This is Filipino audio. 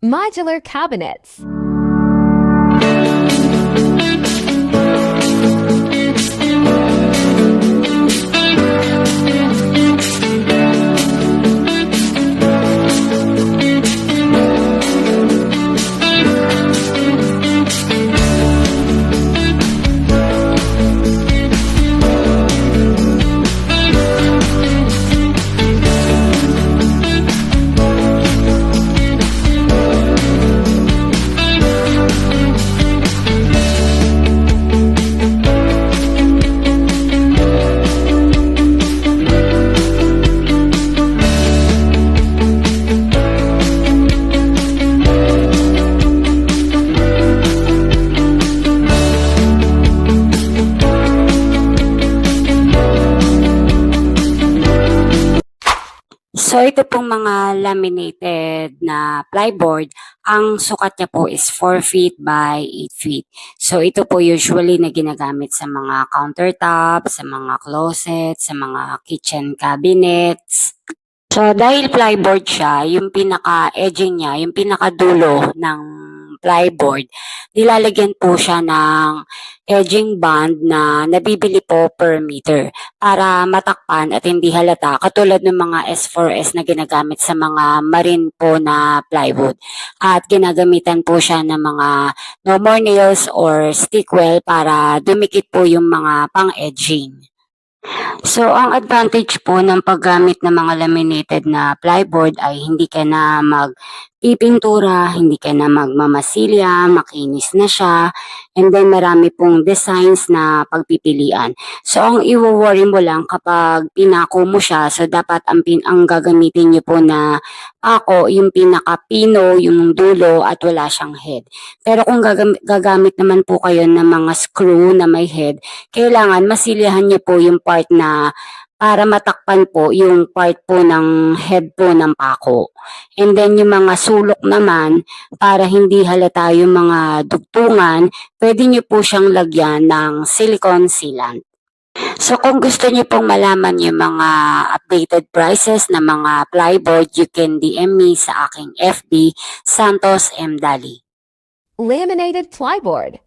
Modular cabinets. So ito pong mga laminated na plyboard, ang sukat niya po is 4 feet by 8 feet. So ito po usually na ginagamit sa mga countertop, sa mga closet, sa mga kitchen cabinets. So dahil plyboard siya, yung pinaka-edging niya, yung pinaka-dulo ng plyboard, nilalagyan po siya ng edging band na nabibili po per meter para matakpan at hindi halata katulad ng mga S4S na ginagamit sa mga marine po na plywood. At ginagamitan po siya ng mga no more nails or stickwell para dumikit po yung mga pang-edging. So, ang advantage po ng paggamit ng mga laminated na plyboard ay hindi ka na magpipintura, hindi ka na magmamasilya, makinis na siya, and then marami pong designs na pagpipilian. So, ang i-worry mo lang kapag pinako mo siya, so dapat ang gagamitin niyo po na pako, yung pinaka-pino, yung dulo at wala siyang head. Pero kung gagamit naman po kayo ng mga screw na may head, kailangan masilyahan niyo po yung part na para matakpan po yung part po ng head po ng pako. And then yung mga sulok naman, para hindi halata yung mga dugtungan, pwede niyo po siyang lagyan ng silicone sealant. So kung gusto niyo pong malaman yung mga updated prices ng mga plyboard, you can DM me sa aking FB, Santos M. Dali. Laminated plyboard.